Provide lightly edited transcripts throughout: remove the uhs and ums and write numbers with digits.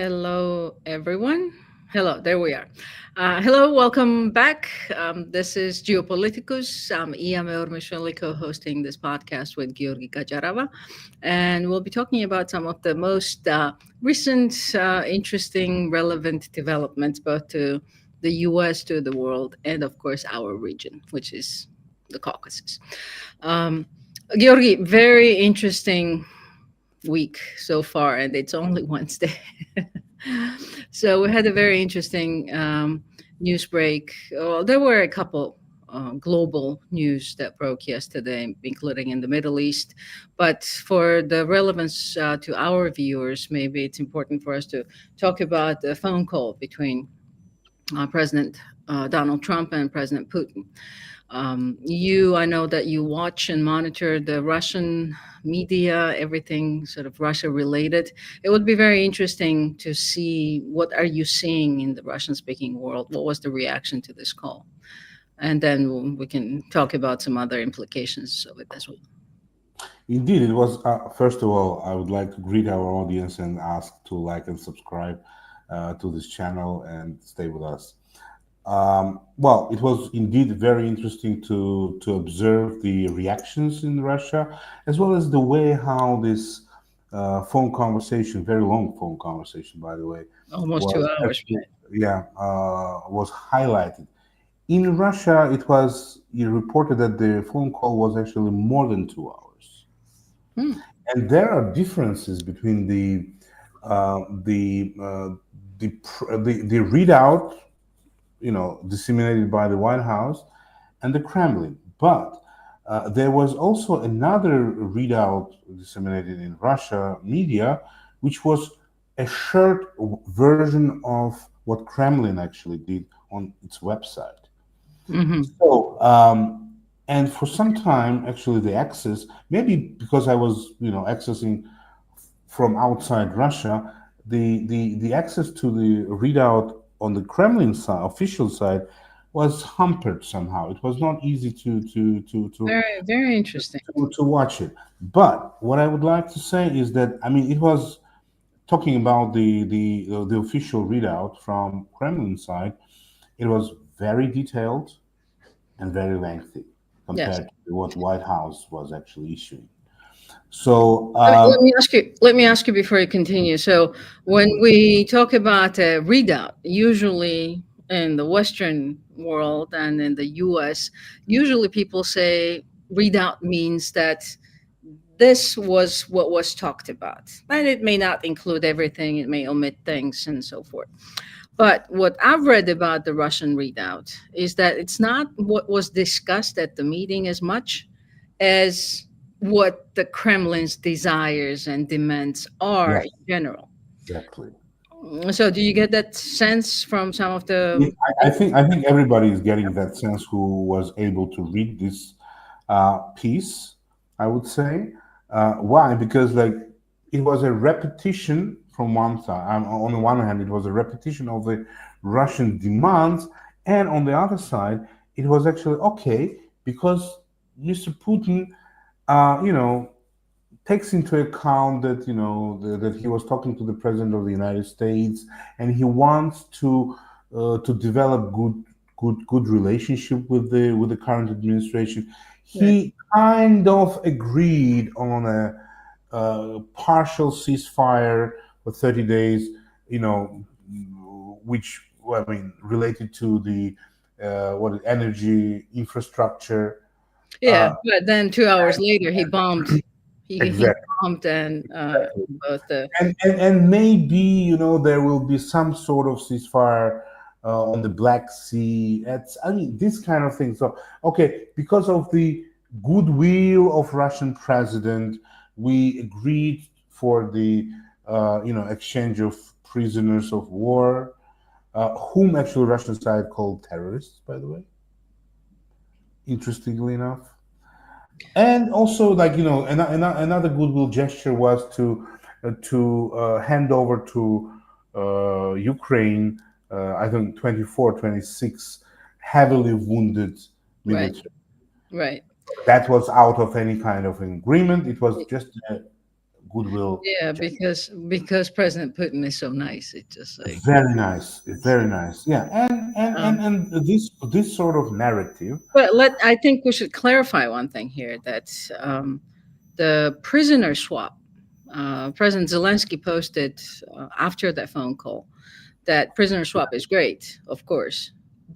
Hello, everyone. Hello, there we are. Hello, welcome back. This is Geo-Politicus. I'm Meurmishvili co-hosting this podcast with Katcharava, and we'll be talking about some of the most recent, interesting, relevant developments, both to the U.S., to the world, and of course our region, which is the Caucasus. Um, Georgi, very interesting week so far, and it's only Wednesday. So we had a very interesting news break. There were a couple global news that broke yesterday, including in the Middle East. But for the relevance to our viewers, maybe it's important for us to talk about the phone call between President Donald Trump and President Putin. I know that you watch and monitor the Russian media, everything sort of Russia related. It would be very interesting to see what are you seeing in the Russian speaking world. What was the reaction to this call? And then we can talk about some other implications of it as well. Indeed, it was. First of all, I would like to greet our audience and ask to like and subscribe to this channel and stay with us. Well, it was indeed very interesting to observe the reactions in Russia, as well as the way how this phone conversation, very long phone conversation, by the way, Almost was 2 hours. actually, was highlighted. In Russia, you reported that the phone call was actually more than 2 hours, Hmm. and there are differences between uh, the uh, the readout, disseminated by the White House and the Kremlin. But there was also another readout disseminated in Russia media, which was a short version of what Kremlin actually did on its website. Hmm. And for some time, actually, the access, maybe because I was, accessing from outside Russia, the access to the readout on the Kremlin side, official side, was hampered somehow. It was not easy Very, very interesting. to watch it. But what I would like to say is that, I mean, it was talking about the official readout from Kremlin side. It was very detailed and very lengthy Yes. compared to what White House was actually issuing. So Let me ask you. Let me ask you before you continue. So, when we talk about a readout, usually in the Western world and in the U.S., usually people say readout means that this was what was talked about, and it may not include everything. It may omit things and so forth. But what I've read about the Russian readout is that it's not what was discussed at the meeting as much as what the Kremlin's desires and demands are yes, in general. exactly. So, do you get that sense from some of Yeah, the? I think everybody is getting that sense who was able to read this piece. I would say why? Because like it was a repetition from one side. On the one hand, it was a repetition of the Russian demands, and on the other side, it was actually okay because Mr. Putin, uh, you know, takes into account that that he was talking to the president of the United States, and he wants to develop good relationship with the current administration. Right. He kind of agreed on a partial ceasefire for 30 days, you know, which, well, I mean, related to the energy infrastructure. Yeah, Uh, but then 2 hours later, he bombed. He exactly. bombed and both the. And maybe there will be some sort of ceasefire on the Black Sea. I mean, this kind of thing. So okay, because of the goodwill of Russian president, we agreed for the exchange of prisoners of war, whom actually Russian side called terrorists, by the way. Interestingly enough. And also, like, another goodwill gesture was to hand over to Ukraine, I think 24, 26 heavily wounded Right, military. right. That was out of any kind of agreement. It was just a goodwill Yeah, gesture. because President Putin is so nice. It's just like, Very nice, very yeah. nice. Yeah, Um, and this sort of narrative. but I think we should clarify one thing here that the prisoner swap. President Zelensky posted after that phone call that prisoner swap is great, of course,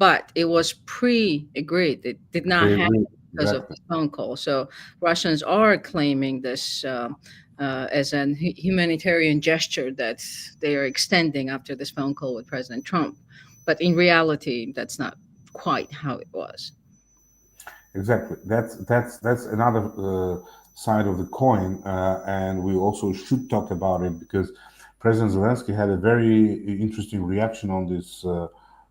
but it was pre-agreed. It did not They happen agree because of exactly. this phone call. So Russians are claiming this as an humanitarian gesture that they are extending after this phone call with President Trump. But in reality, that's not quite how it was. Exactly. That's another side of the coin, and we also should talk about it because President Zelensky had a very interesting reaction on this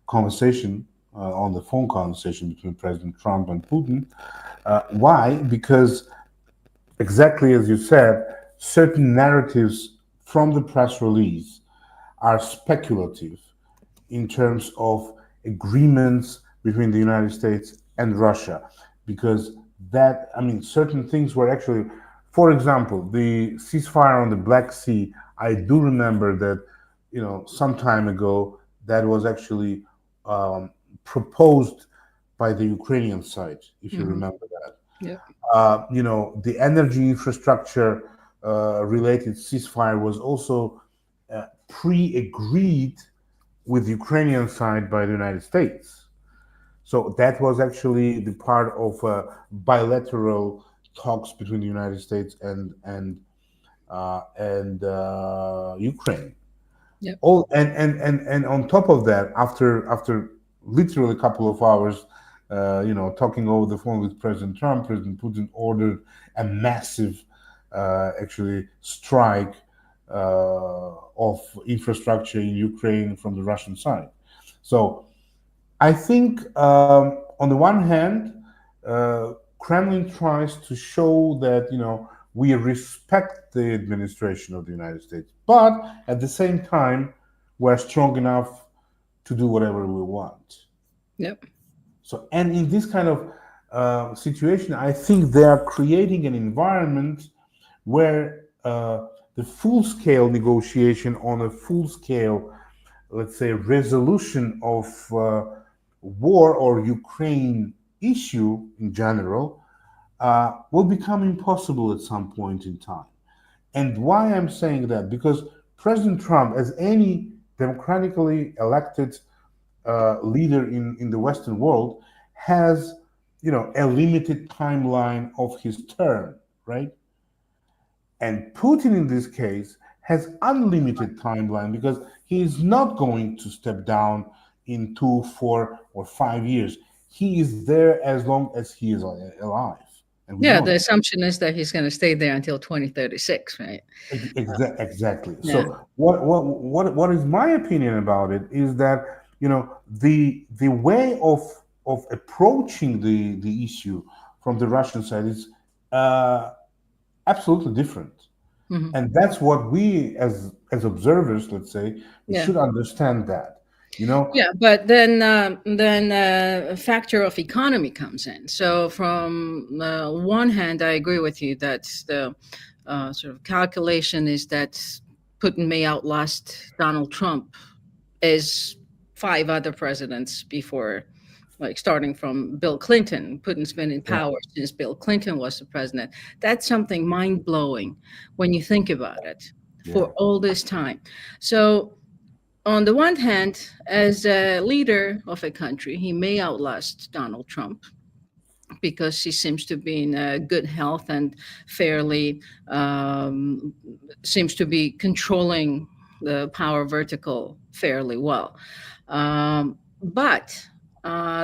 conversation, on the phone conversation between President Trump and Putin. Why? Because exactly as you said, certain narratives from the press release are speculative in terms of agreements between the United States and Russia, because that, I mean, certain things were actually, for example, the ceasefire on the Black Sea. I do remember that, some time ago, that was actually um, proposed by the Ukrainian side, if you Hmm. remember that. Yep. The energy infrastructure related ceasefire was also pre-agreed with the Ukrainian side by the United States. So that was actually the part of bilateral talks between the United States and Ukraine. Yep. All and on top of that, after literally a couple of hours, talking over the phone with President Trump, President Putin ordered a massive, actually, strike of infrastructure in Ukraine from the Russian side. So I think, on the one hand, Kremlin tries to show that we respect the administration of the United States, but at the same time, we're strong enough to do whatever we want. Yep. So, and in this kind of situation, I think they are creating an environment where the full scale negotiation on a full scale, let's say, resolution of war or Ukraine issue in general will become impossible at some point in time. And why I'm saying that? Because President Trump, as any democratically elected leader in the Western world, has a limited timeline of his term, right? And Putin, in this case, has unlimited timeline because he is not going to step down in 2, 4, or 5 years. He is there as long as he is alive, and we Yeah, know the that. assumption is that he's going to stay there until 2036, right? Exactly. Yeah. So what is my opinion about it is that the way of approaching the issue from the Russian side is uh, absolutely different. Hmm. And that's what we as observers, let's say, we Yeah. should understand that you know Yeah, but then a factor of economy comes in. So from one hand, I agree with you that the sort of calculation is that Putin may outlast Donald Trump as five other presidents before, like starting from Bill Clinton. Putin's been in yeah, power since Bill Clinton was the president. That's something mind blowing when you think about it yeah, for all this time. So on the one hand, as a leader of a country, he may outlast Donald Trump because he seems to be in good health and fairly um, seems to be controlling the power vertical fairly well. But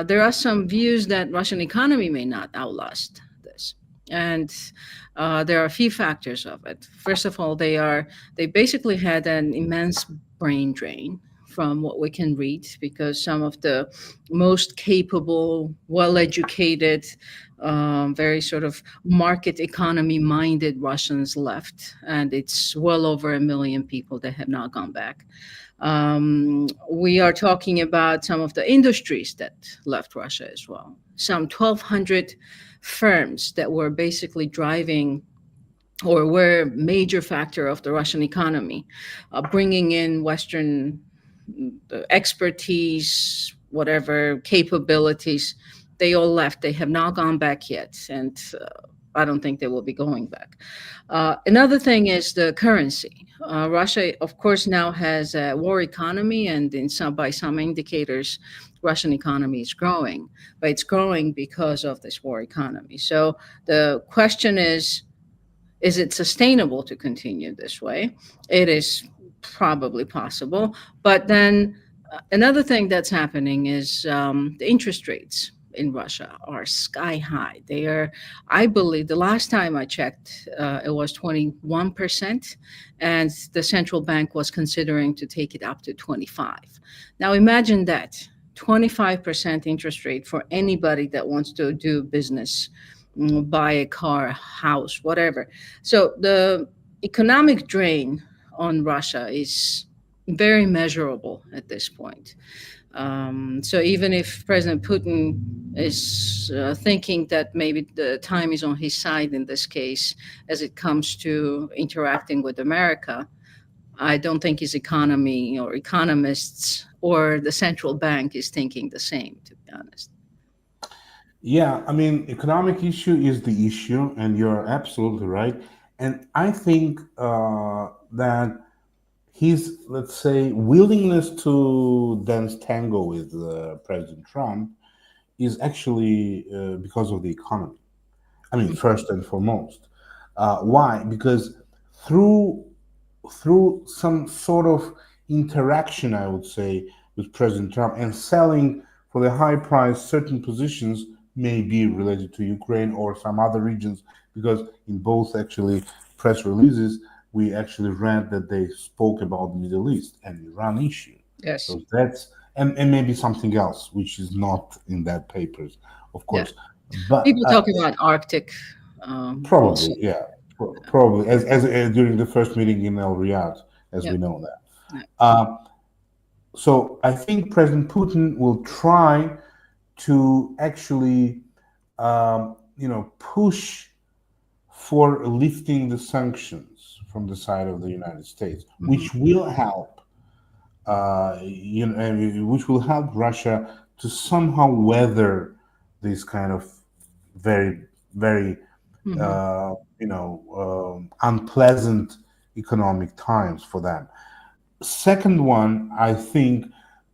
there are some views that Russian economy may not outlast this. And there are a few factors of it. First of all, they basically had an immense brain drain from what we can read because some of the most capable, well-educated, very sort of market economy minded Russians left, and it's well over 1 million people that have not gone back. We are talking about some of the industries that left Russia as well. Some 1,200 firms that were basically driving or were a major factor of the Russian economy, bringing in Western expertise, whatever capabilities. They all left. They have not gone back yet, and I don't think they will be going back. Another thing is the currency. Russia, of course, now has a war economy, and by some indicators, Russian economy is growing, but it's growing because of this war economy. So the question is it sustainable to continue this way? It is probably possible. But then another thing that's happening is the interest rates in Russia are sky high. They are, I believe, the last time I checked, it was 21%, and the central bank was considering to take it up to 25. Now imagine that 25% interest rate for anybody that wants to do business, buy a car, a house, whatever. So the economic drain on Russia is very measurable at this point. So even if President Putin is thinking that maybe the time is on his side in this case, as it comes to interacting with America, I don't think his economy or economists or the central bank is thinking the same, to be honest. Yeah, I mean, economic issue is the issue, and you're absolutely right. And I think that his, let's say, willingness to dance tango with President Trump is actually because of the economy. I mean, first and foremost. Why? Because through some sort of interaction, I would say, with President Trump and selling for the high price certain positions may be related to Ukraine or some other regions, because in both actually press releases, we actually read that they spoke about the Middle East and Iran issue. Yes. So that's and maybe something else which is not in that papers, of Yeah. course. But People talking about Arctic also. probably, yeah, probably as during the first meeting in El Riyadh, as Yeah. we know that. Yeah. So I think President Putin will try to actually, push for lifting the sanctions from the side of the United States, Mhm. which will help Russia to somehow weather these kind of very, very, Mhm. unpleasant economic times for them. Second one, I think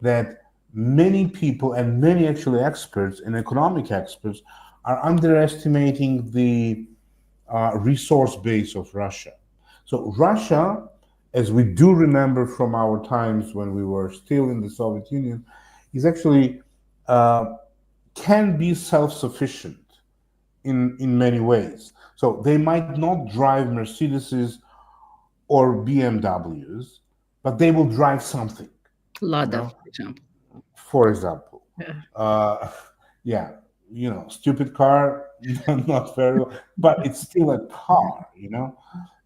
that many people and many actually experts and economic experts are underestimating the resource base of Russia. So Russia, as we do remember from our times when we were still in the Soviet Union, is actually uh, can be self-sufficient in many ways. So they might not drive Mercedeses or BMWs, but they will drive something. You Lada, know, for example. for example, Yeah. uh, yeah, stupid car, not very well, but it's still a car.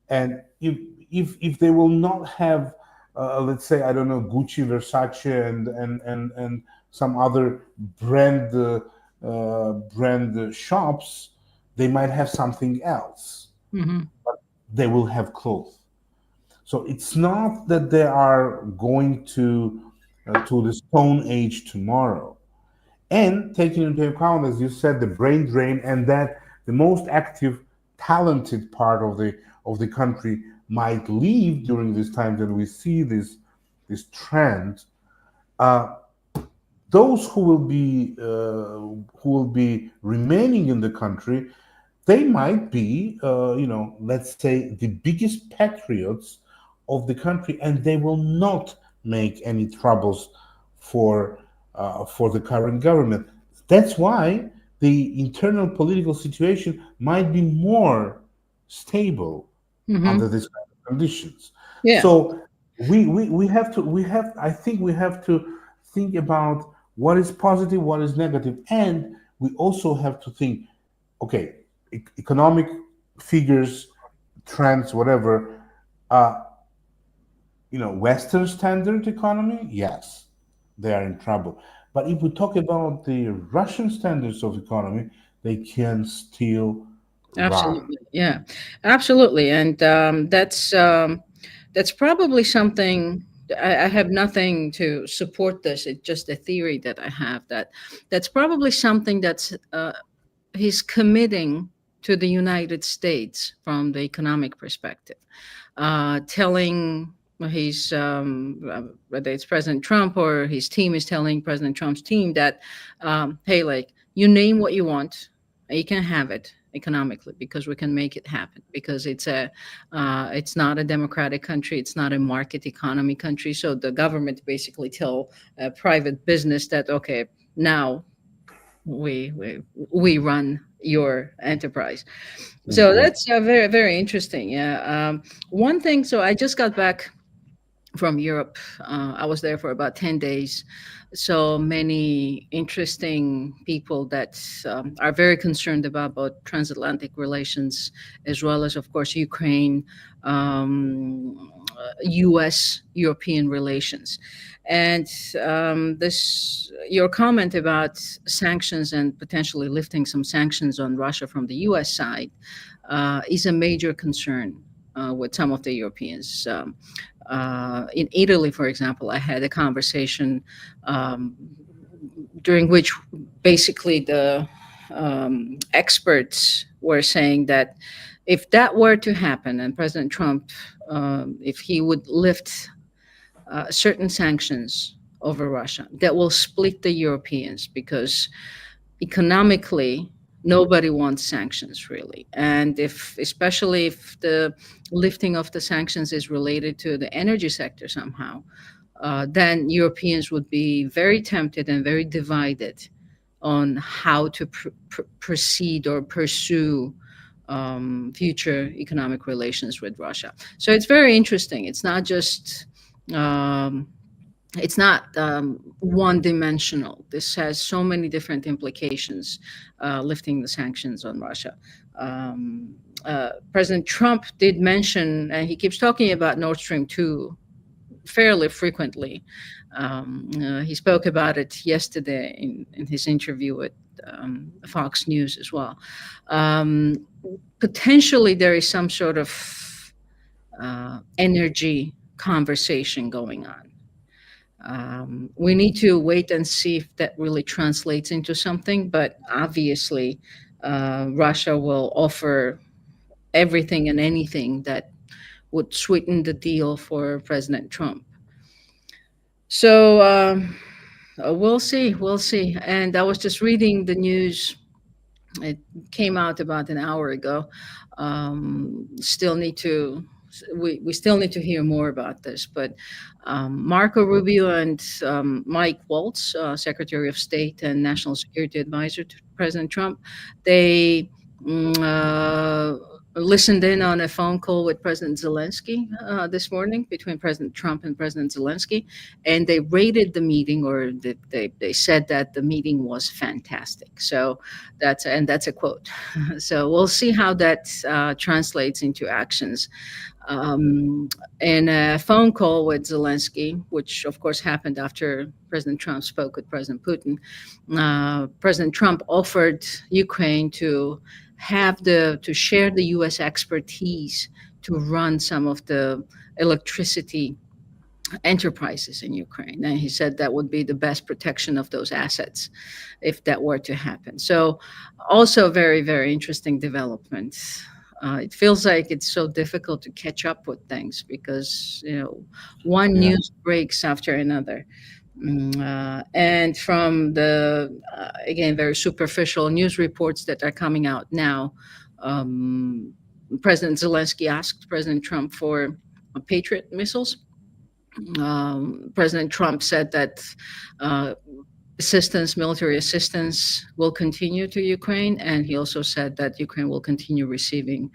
And if they will not have, let's say, I don't know, Gucci, Versace, and some other brand shops, they might have something else. Hmm. They will have clothes. So it's not that they are going to the Stone Age tomorrow. And taking into account, as you said, the brain drain, and that the most active, talented part of the country might leave during this time, that we see this trend. Uh, those who will be remaining in the country, they might be, let's say, the biggest patriots of the country, and they will not make any troubles for the current government. That's why the internal political situation might be more stable Hmm. under these kind of conditions. Yeah. So I think we have to think about what is positive, what is negative, and we also have to think, okay, economic figures, trends, whatever, uh, Western standard economy, yes, they are in trouble. But if we talk about the Russian standards of economy, they can still Iran. Absolutely, yeah, absolutely, and that's probably something. I have nothing to support this. It's just a theory that I have that's probably something that's he's committing to the United States from the economic perspective, telling he's whether it's President Trump or his team is telling President Trump's team that, hey, like you name what you want, you can have it economically because we can make it happen because it's not a democratic country, it's not a market economy country, so the government basically tell a private business that okay, now we we, we run your enterprise. So Okay. that's very very interesting. Yeah. One thing. So I just got back from Europe. I was there for about 10 days. So many interesting people that are very concerned about both transatlantic relations as well as, of course, Ukraine, U.S. European relations. And this your comment about sanctions and potentially lifting some sanctions on Russia from the U.S. side is a major concern with some of the Europeans. In Italy, for example, I had a conversation um, during which basically the experts were saying that if that were to happen and President Trump, if he would lift certain sanctions over Russia, that will split the Europeans because economically nobody wants sanctions really, and if especially if the lifting of the sanctions is related to the energy sector somehow, then Europeans would be very tempted and very divided on how to proceed or pursue future economic relations with Russia. So it's very interesting. Um, it's not one dimensional. This has so many different implications, lifting the sanctions on Russia. President Trump did mention, and he keeps talking about Nord Stream 2 fairly frequently. He spoke about it yesterday in his interview with Fox News as well. Um, Potentially, there is some sort of energy conversation going on. We need to wait and see if that really translates into something. But obviously, Russia will offer everything and anything that would sweeten the deal for President Trump. So we'll see, we'll see. And I was just reading the news. It came out about an hour ago. Still need to we still need to hear more about this. But Marco Rubio and Mike Waltz, Secretary of State and National Security Advisor to President Trump, they listened in on a phone call with President Zelensky this morning between President Trump and President Zelensky, and they rated the meeting, or they said that the meeting was fantastic. So that's a quote. So we'll see how that translates into actions. Um, in a phone call with Zelensky, which of course happened after President Trump spoke with President Putin, President Trump offered Ukraine to share the U.S. expertise to run some of the electricity enterprises in Ukraine. And he said that would be the best protection of those assets if that were to happen. So, also very, very interesting development. It feels like it's so difficult to catch up with things because, one Yeah. news breaks after another. And from the, again, very superficial news reports that are coming out now, um, President Zelensky asked President Trump for Patriot missiles. President Trump said that uh, military assistance, will continue to Ukraine, and he also said that Ukraine will continue receiving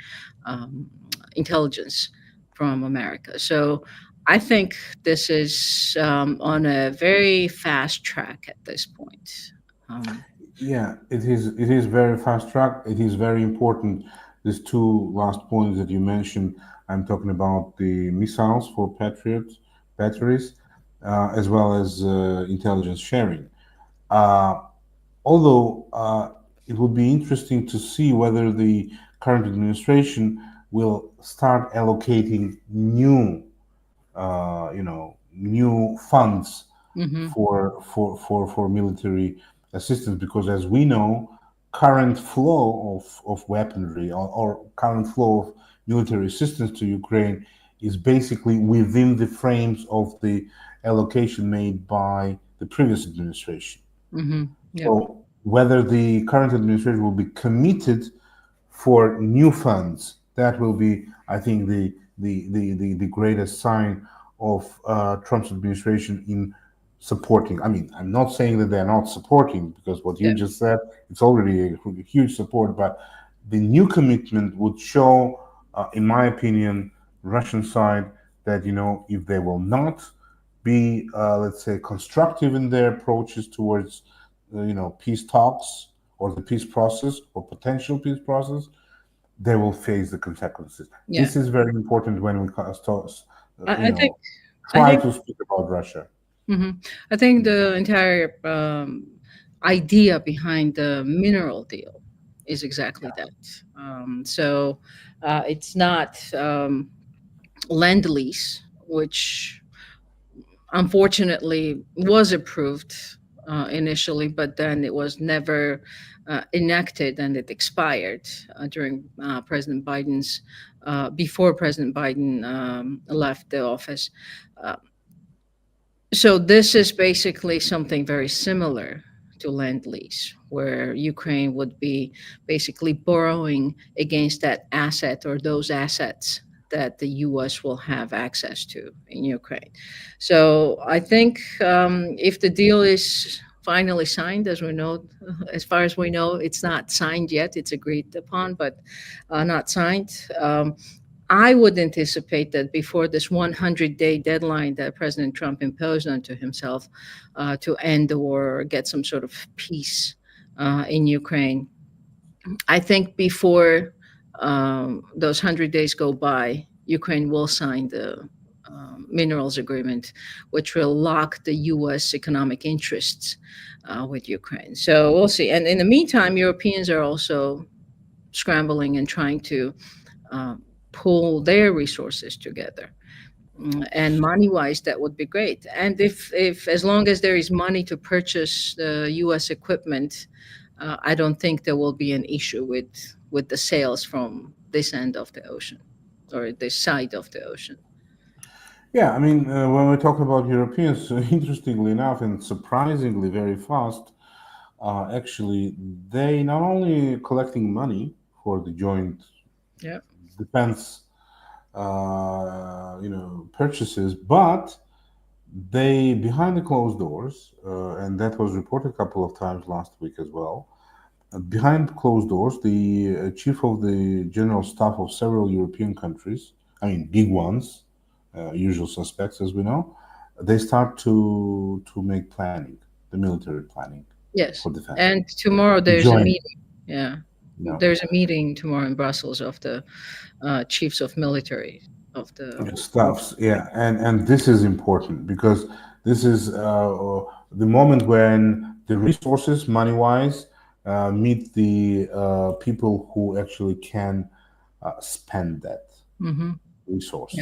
um, intelligence from America. So I think this is on a very fast track at this point. Um, Yeah, it is. It is very fast track. It is very important. These two last points that you mentioned. I'm talking about the missiles for Patriot batteries, as well as intelligence sharing. Uh, Although it would be interesting to see whether the current administration will start allocating new funds Hmm. for military assistance, because as we know, current flow of weaponry, or current flow of military assistance to Ukraine is basically within the frames of the allocation made by the previous administration. Hmm. Yep. So whether the current administration will be committed for new funds, that will be, I think, the greatest sign of Trump's administration in supporting. I mean, I'm not saying that they're not supporting, because what you Yep. just said, it's already a huge support, but the new commitment would show, in my opinion, Russian side, that if they will not be, let's say, constructive in their approaches towards peace talks, or the peace process, or potential peace process, they will face the consequences. Yeah. This is very important when we start, I think. I try think. to speak about Russia. Hmm. I think the entire idea behind the mineral deal is exactly that. It's not lend lease, which unfortunately was approved initially, but then it was never enacted, and it expired during President Biden's before President Biden left the office. Uh, so this is basically something very similar to Lend Lease, where Ukraine would be basically borrowing against that asset or those assets that the U.S. will have access to in Ukraine. So I think if the deal is finally signed, as we know, as far as we know, it's not signed yet. It's agreed upon, but not signed. I would anticipate that before this 100-day deadline that President Trump imposed onto himself to end the war or get some sort of peace in Ukraine, I think before those 100 days go by, Ukraine will sign the minerals agreement, which will lock the U.S. economic interests with Ukraine. So we'll see. And in the meantime, Europeans are also scrambling and trying to um, pull their resources together. And money wise, that would be great. And if as long as there is money to purchase the U.S. equipment, I don't think there will be an issue with the sales from this end of the ocean or this side of the ocean. Yeah, I mean, when we talk about Europeans, interestingly enough, and surprisingly very fast, actually, they not only collecting money for the joint Yeah. defense, purchases, but they, behind the closed doors, and that was reported a couple of times last week as well. Behind closed doors, the chief of the general staff of several European countries, I mean big ones, usual suspects as we know, they start to make planning, the military planning Yes. for defense, And tomorrow to there's a join. meeting. Yeah. No. There's a meeting tomorrow in Brussels of the chiefs of military of the war. Stuffs, yeah, and this is important, because this is the moment when the resources, money wise, meet the people who actually can spend that Hmm. Yeah. resource,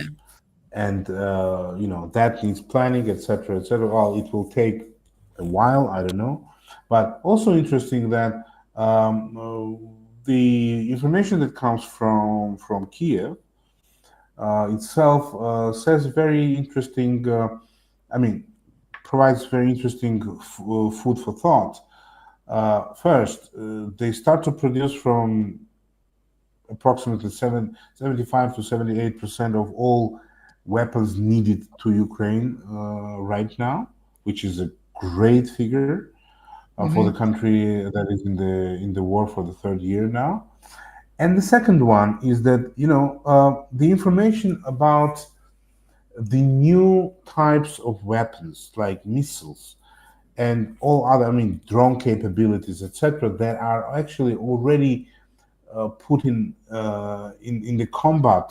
and that needs planning, etc., etc. Well, it will take a while, I don't know, but also interesting that the information that comes from Kiev itself says very interesting. I mean, provides very interesting food for thought. First, they start to produce from approximately 75 to 78% of all weapons needed to Ukraine right now, which is a great figure for the Hmm. country that is in the war for the third year now. And the second one is that the information about the new types of weapons like missiles and all other, I mean, drone capabilities, etc., that are actually already put in the combat,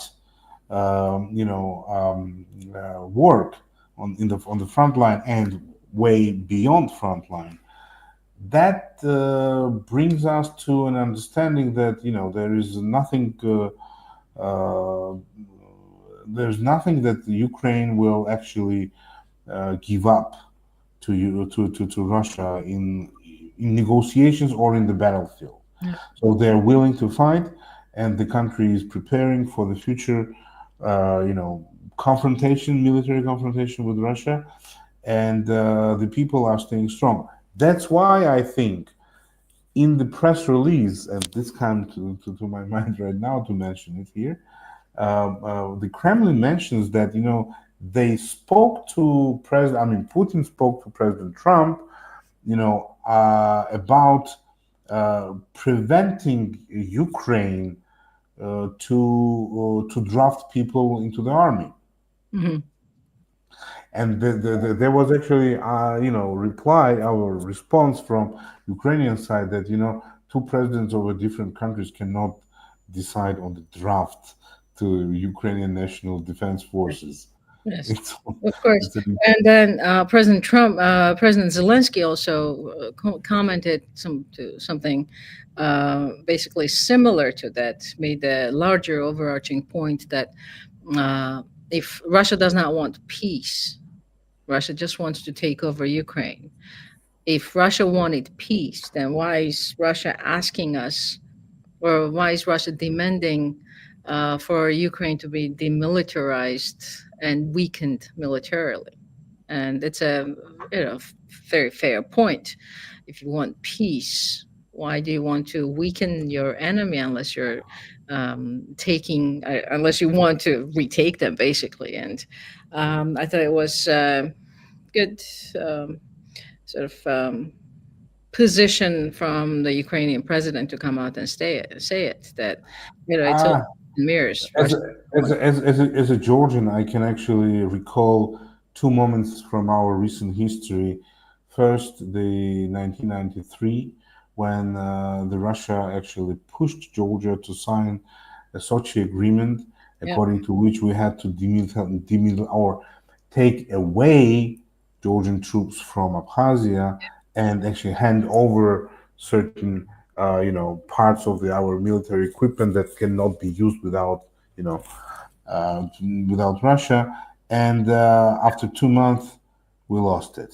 work on the front line and way beyond front line. that brings us to an understanding that there is nothing. Uh, there's nothing that Ukraine will actually give up to you to Russia in negotiations or in the battlefield. Yeah. So they're willing to fight, and the country is preparing for the future, confrontation, military confrontation with Russia, and the people are staying strong. That's why I think in the press release, and this comes to my mind right now to mention it here, the Kremlin mentions that they spoke to President. I mean, Putin spoke to President Trump, about preventing Ukraine to draft people into the army. Hmm. And there was actually, reply, our response from Ukrainian side that, two presidents of different countries cannot decide on the draft to Ukrainian National Defense Forces. Yes, It's, of course. it's a, And then President Trump, President Zelensky also commented something basically similar to that, made a larger overarching point that uh, if Russia does not want peace, Russia just wants to take over Ukraine. If Russia wanted peace, then why is Russia asking us, or why is Russia demanding for Ukraine to be demilitarized and weakened militarily? And it's a very fair point. If you want peace, why do you want to weaken your enemy unless you're taking unless you want to retake them basically? And I thought it was good um, sort of position from the Ukrainian president to come out and say it that it's all ah, mirrors As Russia. a, as a Georgian, I can actually recall two moments from our recent history. First, the 1993, when the Russia actually pushed Georgia to sign a Sochi agreement, Yeah, according to which we had to or take away Georgian troops from Abkhazia and actually hand over certain parts of our military equipment that cannot be used you know uh, without Russia. And after 2 months, we lost it.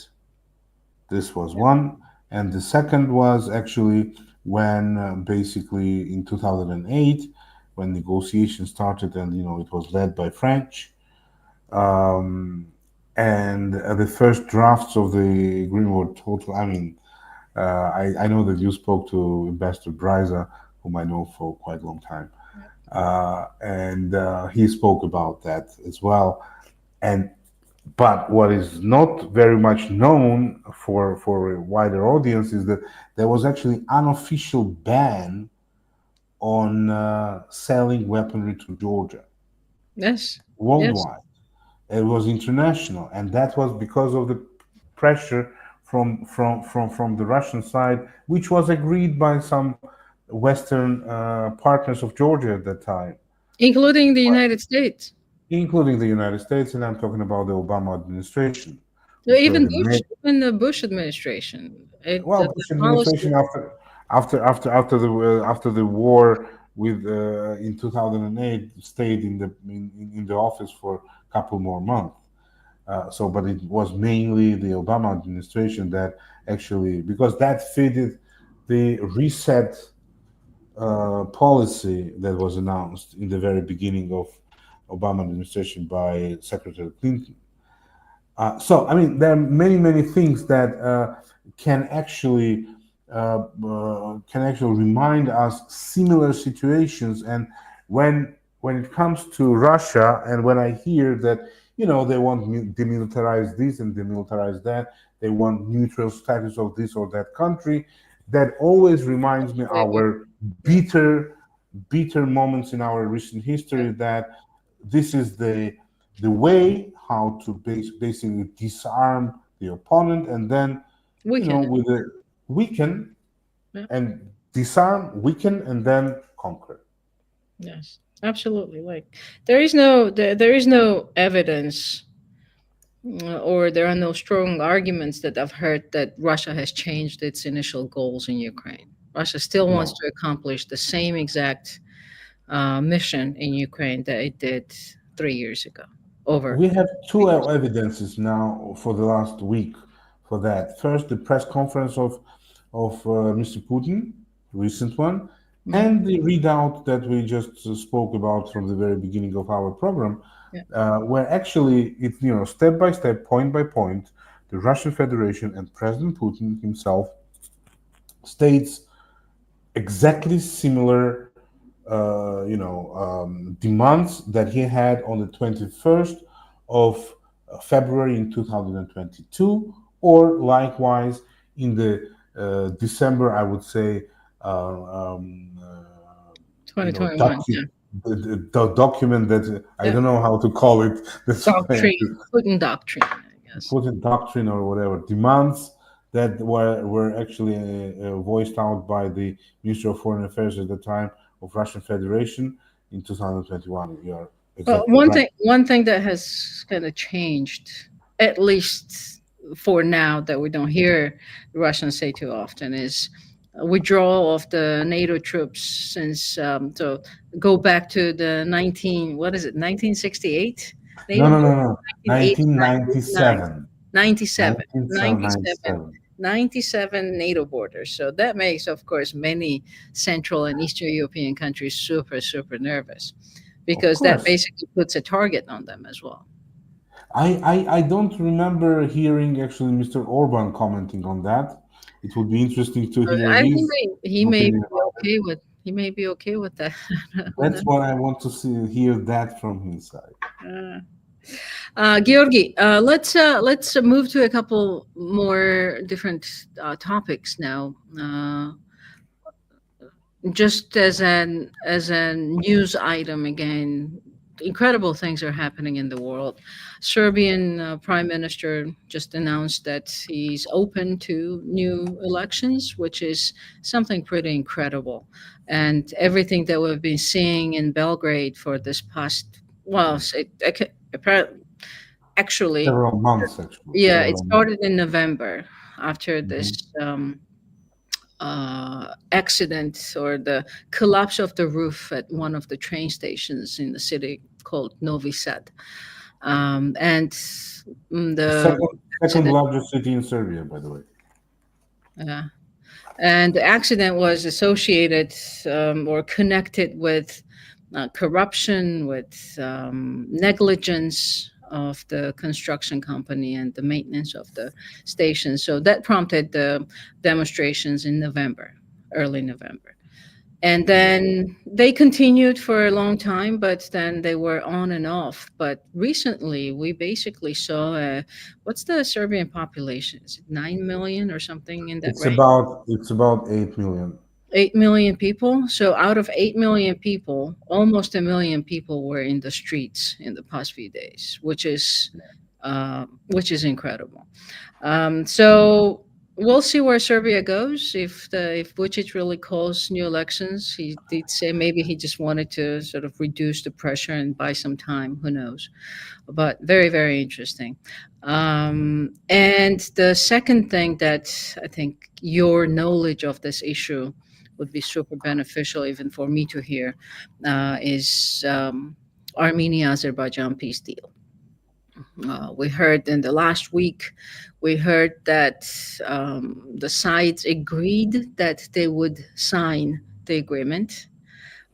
This was one. And the second was actually when basically in 2008, when negotiations started, and it was led by French. Um, and the first drafts of the agreement were total. I mean, I know that you spoke to Ambassador Bryza, whom I know for quite a long time, and he spoke about that as well. And but what is not very much known for a wider audience is that there was actually unofficial ban on selling weaponry to Georgia yes, yes, worldwide. It was international, and that was because of the pressure from the Russian side, which was agreed by some Western partners of Georgia at that time, including the United States. including the United States, and I'm talking about the Obama administration, No, which even were the Bush, main. even the Bush administration, Well, the Bush policy. administration after the war with in 2008 stayed in the office for a couple more months. But it was mainly the Obama administration that actually, because that fitted the reset policy that was announced in the very beginning of Obama administration by Secretary Clinton. I mean, there are many things that can actually remind us similar situations. And when it comes to Russia, and when I hear that they want demilitarize this and demilitarize that, they want neutral status of this or that country, that always reminds me our Yeah, bitter bitter moments in our recent yeah. history, that this is the way how to basically disarm the opponent, and then Weaken it. with a weaken Yeah. and disarm, weaken, and then conquer. Yes, absolutely. Like there is no evidence or there are no strong arguments that I've heard that Russia has changed its initial goals in Ukraine. Russia still wants No, to accomplish the same exact mission in Ukraine that it did 3 years ago. Over we have two 3 years. evidences now for the last week for that. First, the press conference of Mr. Putin, recent one, Mhm. and the readout that we just spoke about from the very beginning of our program, Yeah. where actually it's step by step, point by point, the Russian Federation and President Putin himself states exactly similar demands that he had on the 21st of February in 2022, or likewise in the December, I would say, you know, 2021. Yeah. docu- the document that I Yeah. don't know how to call it. That's why I Doctrine. Putin doctrine, I guess. put it doctrine or whatever demands that were actually voiced out by the Minister of Foreign Affairs at the time of Russian Federation in 2021. You are Well, exactly right. one thing that has kind of changed, at least for now, that we don't hear the Russians say too often, is withdrawal of the NATO troops since so go back to the 19 what is it 1968 No, NATO no, no, border no. 1989 1997. 97 97 1997. 97 NATO borders. So that makes, of course, many Central and Eastern European countries super, super nervous Of because that course. basically puts a target on them as well. I don't remember hearing actually Mr. Orban commenting on that. It would be interesting to hear I, his he may opinion be about it. okay with he may be okay with that. Who That's knows? what I want to see, hear that from his side. Uh, Georgi, let's move to a couple more different topics now. Just as a news item again, incredible things are happening in the world. Serbian prime minister just announced that he's open to new elections, which is something pretty incredible. And everything that we've been seeing in Belgrade for this past, well, actually, Several months, actually, yeah, it several months. started in November after Mhm. this accident or the collapse of the roof at one of the train stations in the city called Novi Sad. And The the second accident, largest city in Serbia, by the way. uh, and the accident was associated or connected with corruption, with negligence of the construction company and the maintenance of the station. So that prompted the demonstrations in November, early November. And then they continued for a long time, but then they were on and off. But recently, we basically saw what's the Serbian population? Is it 9 million or something in that range? It's about 8 million. 8 million people. So out of 8 million people, almost a million people were in the streets in the past few days, which is incredible. So we'll see where Serbia goes. If Vucic really calls new elections, he did say maybe he just wanted to sort of reduce the pressure and buy some time. Who knows? But very, very interesting. And the second thing that I think your knowledge of this issue would be super beneficial, even for me to hear, is Armenia-Azerbaijan peace deal. We heard in the last week, we heard that the sides agreed that they would sign the agreement,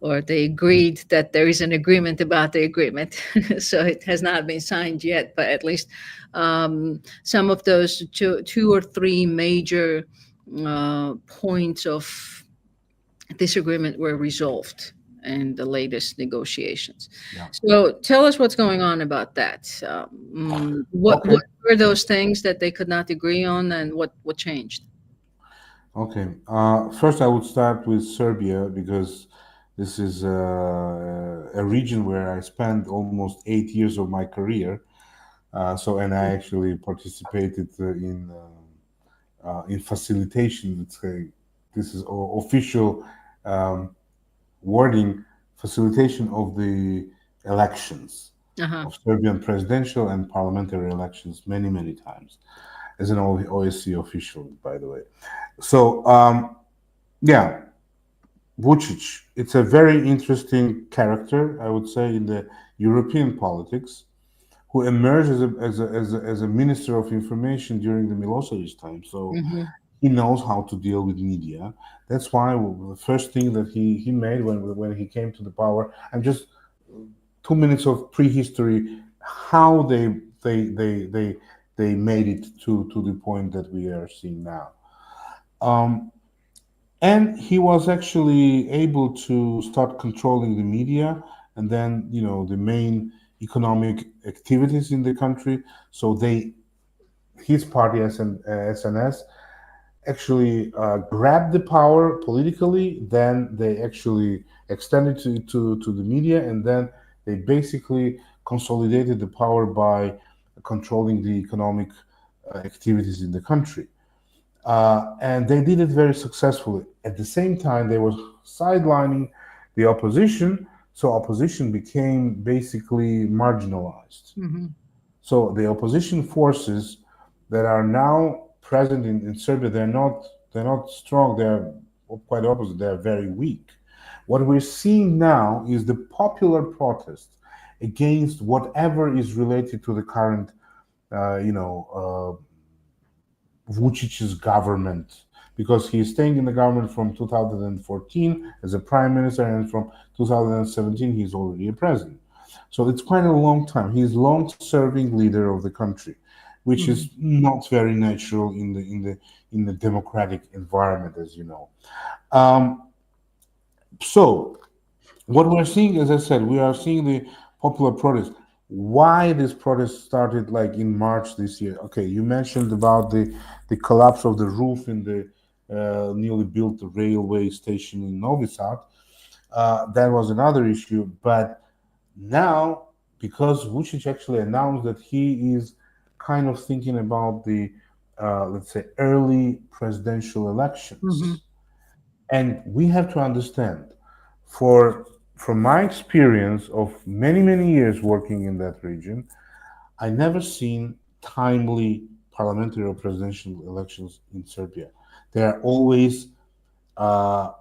or they agreed that there is an agreement about the agreement. So it has not been signed yet, but at least some of those two or three major points of disagreement were resolved in the latest negotiations. Yeah. So tell us what's going on about that. What Okay. were those things that they could not agree on, and what changed? Okay. First, I would start with Serbia because this is a region where I spent almost 8 years of my career. And I actually participated in facilitation. Let's say this is official um, wording, facilitation of the elections. Uh-huh. of Serbian presidential and parliamentary elections many, many times as an OSCE official, by the way. So, yeah, Vucic, it's a very interesting character, I would say, in the European politics, who emerged as a minister of information during the Milosevic time. So Hmm. he knows how to deal with media. That's why the first thing that he made when he came to the power, and just 2 minutes of prehistory, how they made it to the point that we are seeing now. Um, and he was actually able to start controlling the media and then the main economic activities in the country. So his party SNS actually grabbed the power politically, then they actually extended to the media, and then they basically consolidated the power by controlling the economic activities in the country. And they did it very successfully. At the same time, they were sidelining the opposition, so opposition became basically marginalized. Hmm. So the opposition forces that are now present in Serbia, they're not strong. They're quite opposite. They're very weak. What we're seeing now is the popular protest against whatever is related to the current, Vucic's government, because he's staying in the government from 2014 as a prime minister, and from 2017 he's already a president. So it's quite a long time. He's long-serving leader of the country, which is Hmm. not very natural in the democratic environment, as you know. Um, so what we're seeing, as I said, we are seeing the popular protest. Why this protest started like in March this year? Okay, you mentioned about the collapse of the roof in the newly built railway station in Novi Sad. That was another issue, but now, because Vucic actually announced that he is kind of thinking about the let's say early presidential Hmm. elections, and we have to understand, for from my experience of many many years working in that region, I never seen timely parliamentary or presidential elections in Serbia. They are always uh,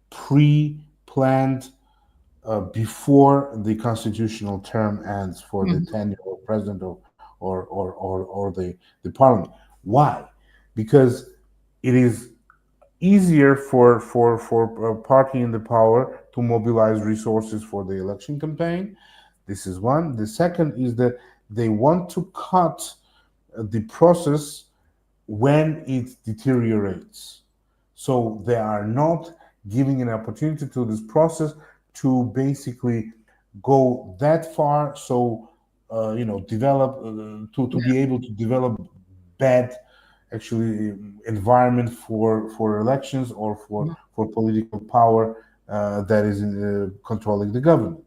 pre-planned before the constitutional term ends for the Hmm. tenure of president or the parliament. Why? Because it is easier for a party in the power to mobilize resources for the election campaign. This is one. The second is that they want to cut the process when it deteriorates. So they are not giving an opportunity to this process to basically go that far. So develop to be able to develop bad actually environment for elections or for political power that is controlling the government.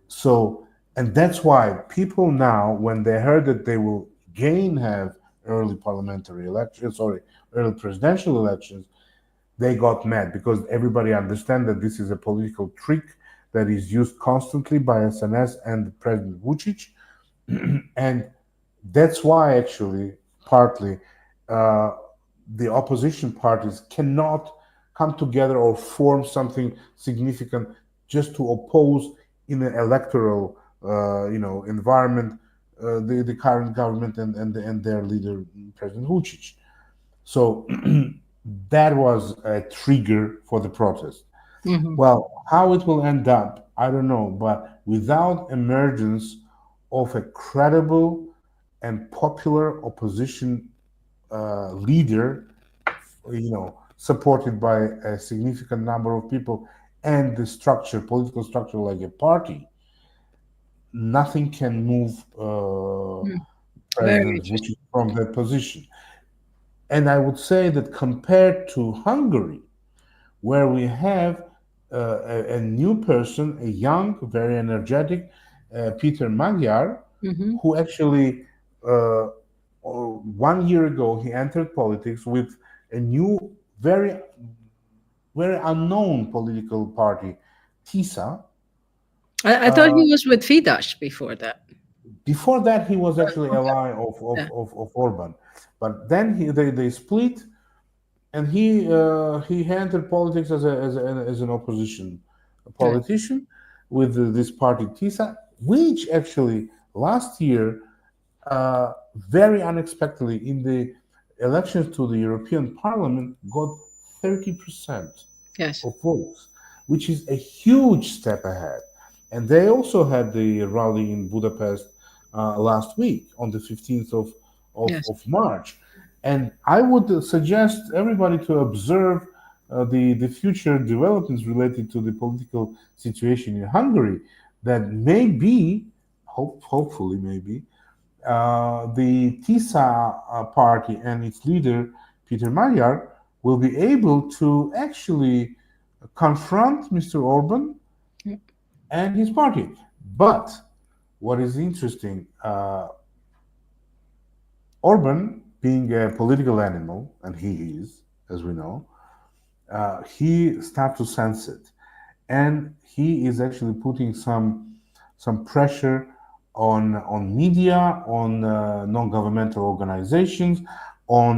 So, and that's why people now, when they heard that they will again have early parliamentary elections, sorry, early presidential elections, they got mad because everybody understands that this is a political trick that is used constantly by SNS and President Vucic. And that's why, actually, partly, uh, the opposition parties cannot come together or form something significant just to oppose in an electoral, environment, the current government and their leader, President Vucic. So that was a trigger for the protest. Hmm. Well, how it will end up, I don't know, but without emergence of a credible and popular opposition leader, supported by a significant number of people, and the structure, political structure like a party, nothing can move Very President interesting. Vucic from that position. And I would say that compared to Hungary, where we have a new person, a young, very energetic Peter Magyar, Hmm. who actually 1 year ago he entered politics with a new, very unknown political party, TISA, I thought he was with Fidesz before that. Before that, he was actually Okay. ally Yeah. of Orban, but then they split, and he entered politics as an opposition Right. politician with this party TISA, which actually last year, very unexpectedly in the elections to the European Parliament, got 30% Yes. of votes, which is a huge step ahead. And they also had the rally in Budapest last week on the 15th Yes. of March. And I would suggest everybody to observe the future developments related to the political situation in Hungary that maybe, hopefully, maybe, the TISA party and its leader, Peter Magyar, will be able to actually confront Mr. Orban Mm, and his party. But what is interesting, Orban, being a political animal, and he is, as we know, he starts to sense it, and he is actually putting some pressure on media, on non-governmental organizations, on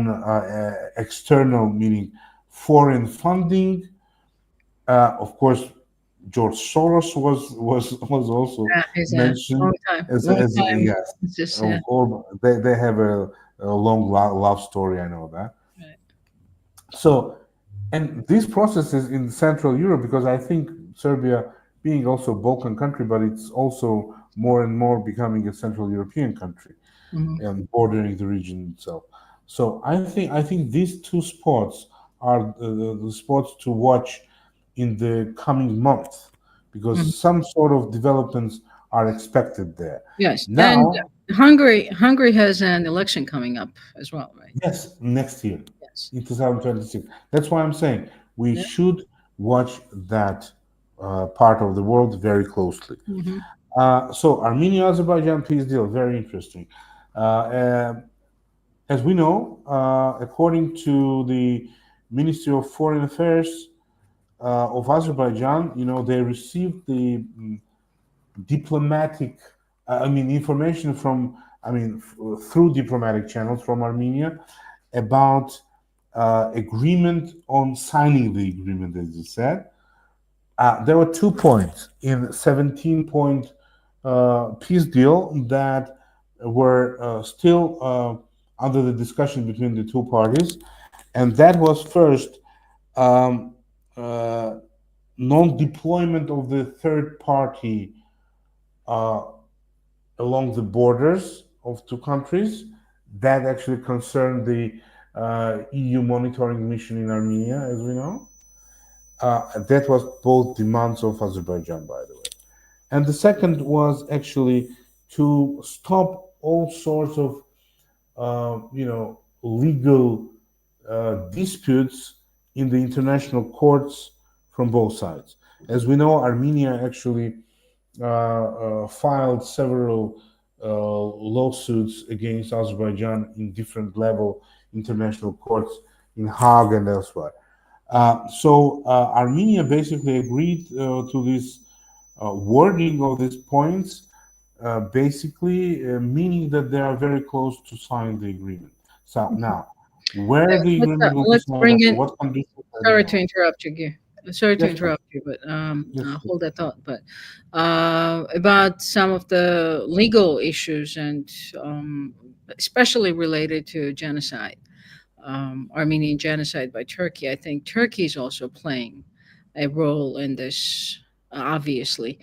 external, meaning foreign funding. Of course, George Soros was also yeah, it's a mentioned long time. Long as time. yes, It's just yeah. they have a long love story. I know that. Right. So, and these processes in Central Europe, because I think Serbia, being also a Balkan country, but it's also more and more becoming a Central European country Mhm. and bordering the region itself. So I think these two spots are the spots to watch in the coming month, Mhm. because some sort of developments are expected there. Yes, and Now, Hungary has an election coming up as well, right? yes, next year Yes. in 2026. That's why I'm saying we Yeah. should watch that part of the world very closely. Hmm. So Armenia Azerbaijan peace deal, very interesting. Uh, as we know, according to the Ministry of Foreign Affairs of Azerbaijan, they received the diplomatic, I mean, information from, I mean, through diplomatic channels from Armenia about agreement on signing the agreement, as you said. There were 2 points in 17-point peace deal that were still under the discussion between the two parties, and that was first, um, uh, non-deployment of the third party uh, along the borders of two countries. That actually concerned the EU monitoring mission in Armenia, as we know. That was both demands of Azerbaijan, by the way. And the second was actually to stop all sorts of, legal disputes in the international courts from both sides. As we know, Armenia actually filed several lawsuits against Azerbaijan in different level international courts in Hague and elsewhere. So Armenia basically agreed to this wording of these points, basically meaning that they are very close to sign the agreement. So now, where the agreement will be Let's signed, bring under in. what conditions, I don't Sorry know. to interrupt you, Guy. Sorry to Yes, please. interrupt you, but Yes, please. hold that thought. But about some of the legal issues and especially related to genocide, Armenian genocide by Turkey. I think Turkey is also playing a role in this, obviously.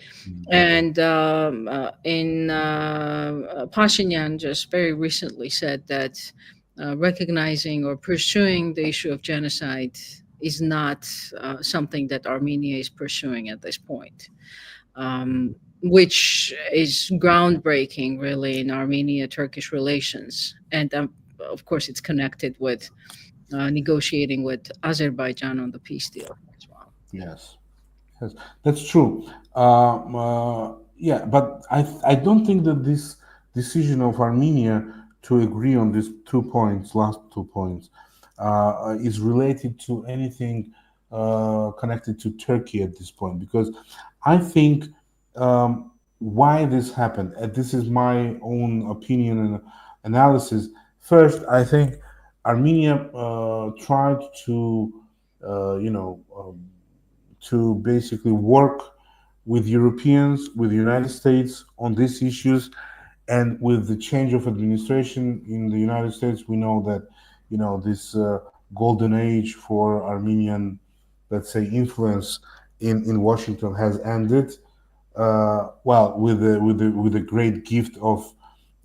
And Pashinyan just very recently said that recognizing or pursuing the issue of genocide is not something that Armenia is pursuing at this point, which is groundbreaking, really, in Armenia-Turkish relations. And of course, it's connected with negotiating with Azerbaijan on the peace deal as well. Yes. Yes, that's true. Yeah, but I don't think that this decision of Armenia to agree on these 2 points, last 2 points, is related to anything connected to Turkey at this point, because I think why this happened. This is my own opinion and analysis. First, I think Armenia tried to, you know, to basically work with Europeans, with the United States on these issues, and with the change of administration in the United States, we know that, this golden age for Armenian, let's say, influence in Washington has ended. Well, with the great gift of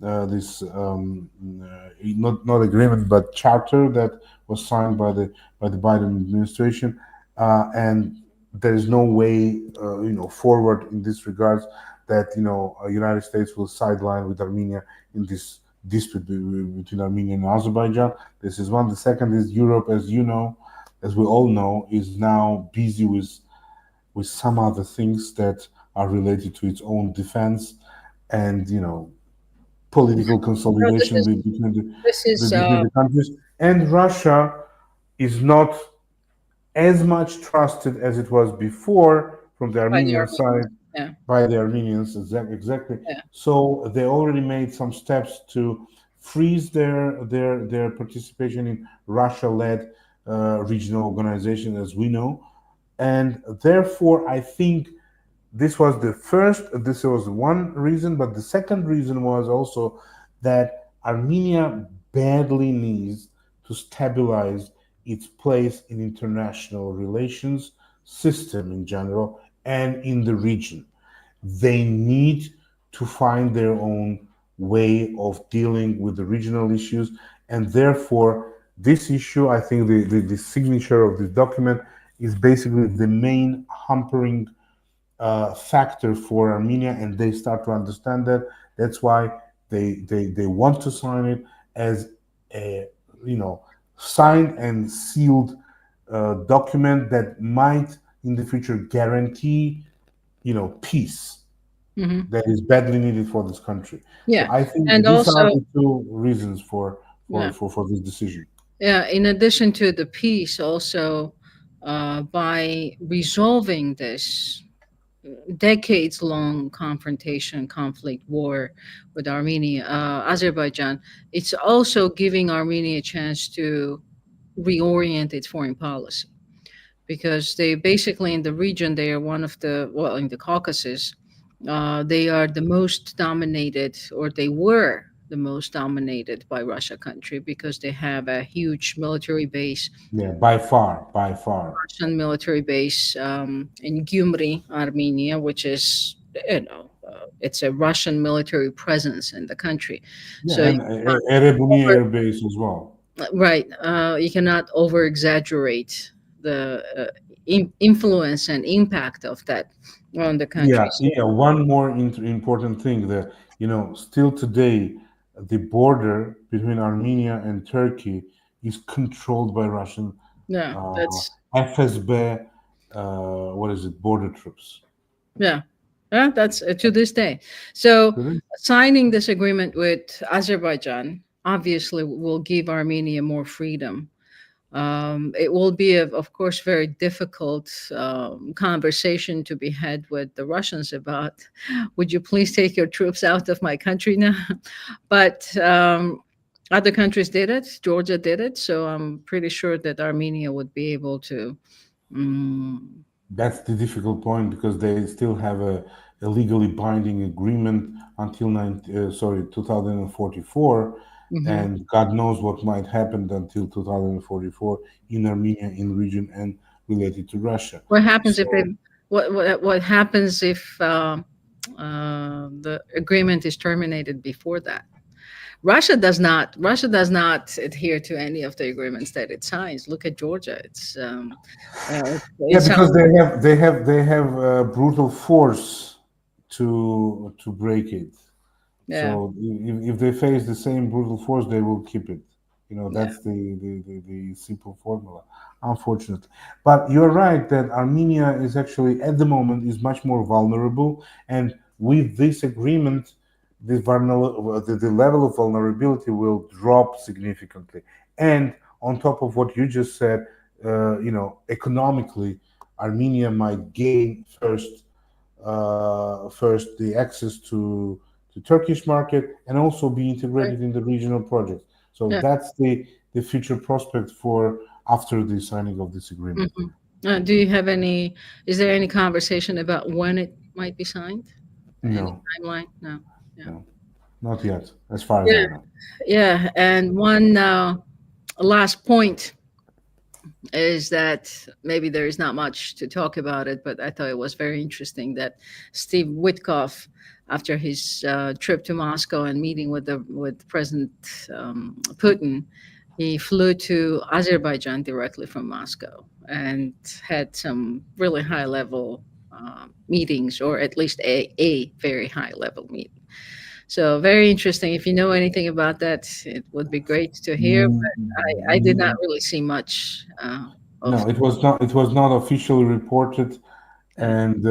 this not agreement but charter that was signed by the Biden administration, and there is no way forward in this regards that United States will sideline with Armenia in this dispute between Armenia and Azerbaijan. This is one. The second is Europe, as you know, as we all know, is now busy with some other things that are related to its own defense and political No, this consolidation is this is between the countries. And Russia is not as much trusted as it was before from the by the Armenian Armenians. side Yeah, by the Armenians. Exactly. yeah. So they already made some steps to freeze their participation in Russia-led regional organization, as we know, and therefore I think this was one reason, but the second reason was also that Armenia badly needs to stabilize its place in international relations system in general and in the region. They need to find their own way of dealing with the regional issues, and therefore this issue, I think the signature of this document is basically the main hampering factor for Armenia, and they start to understand that. That's why they want to sign it as a signed and sealed document that might in the future guarantee peace Hmm. that is badly needed for this country. So Yeah, I think and these are also, the two reasons for yeah, this decision. yeah. In addition to the peace, also by resolving this decades-long confrontation, conflict, war with Armenia, Azerbaijan, it's also giving Armenia a chance to reorient its foreign policy, because they basically in the region they are one of the, well, in the Caucasus, they are the most dominated, or they were the most dominated by Russia country, because they have a huge military base, Yeah, by far, by far. Russian military base in Gyumri, Armenia, which is, it's a Russian military presence in the country. Yeah, So you and cannot Erebuni over, Air Base as well. right, you cannot over exaggerate the influence and impact of that on the country. Yeah, So yeah. One more important thing that still today, the border between Armenia and Turkey is controlled by Russian yeah, uh, that's FSB. What is it? Border troops. yeah, yeah, that's to this day. So Really? signing this agreement with Azerbaijan obviously will give Armenia more freedom. It will be, of course, very difficult conversation to be had with the Russians about, would you please take your troops out of my country now? But other countries did it. Georgia did it. So I'm pretty sure that Armenia would be able to. Mm, That's the difficult point because they still have a legally binding agreement until 2044, mhm. and God knows what might happen until 2044 in Armenia, in region, and related to Russia. What happens if they? So What happens if the agreement is terminated before that? Russia does not adhere to any of the agreements that it signs. Look at Georgia. yeah, It's because they have brutal force to break it. yeah, So if they face the same brutal force, they will keep it. yeah. That's the simple formula, unfortunately. But you're right that Armenia is actually at the moment is much more vulnerable, and with this agreement, the level of vulnerability will drop significantly. And on top of what you just said, economically, Armenia might gain first first the access to Turkish market and also be Right. integrated in the regional projects. So Yeah. that's the future prospect for after the signing of this agreement. Hmm. Do you have any? Is there any conversation about when it might be signed? Any No, timeline? No. Yeah. no, not yet, as far as Yeah. I know. Yeah. And one last point is that maybe there is not much to talk about it, but I thought it was very interesting that Steve Witkoff, after his trip to Moscow and meeting with President Putin, he flew to Azerbaijan directly from Moscow and had some really high level meetings, or at least a very high level meeting. So very interesting. If you know anything about that, it would be great to hear. But I did not Mm, really see much of. no, it was not. It was not officially reported, Uh, and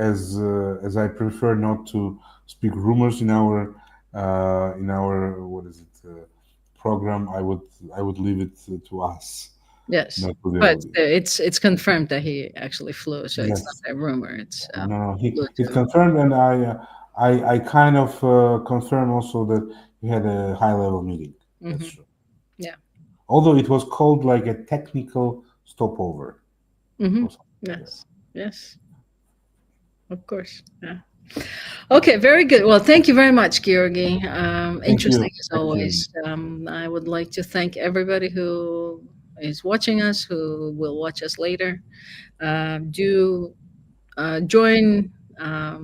as I prefer not to speak rumors in our what is it program, I would leave it to us, yes, not to the but audience. it's confirmed that he actually flew, so it's Yes, not a rumor. It's no, no, flew he's to. confirmed, and I kind of confirm also that we had a high level meeting. That's Hmm. true. Yeah. Although it was called like a technical stopover Hmm. or something like that. Yes. Yes. Of course. Yeah. Okay, very good. Well, thank you very much, Georgi. Thank you. Interesting as Thank you. always. I would like to thank everybody who is watching us, who will watch us later. Do join,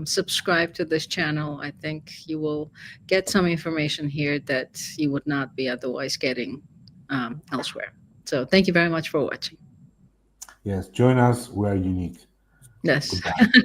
subscribe to this channel. I think you will get some information here that you would not be otherwise getting elsewhere. So, thank you very much for watching. Yes, join us. We are unique. Yes. Goodbye.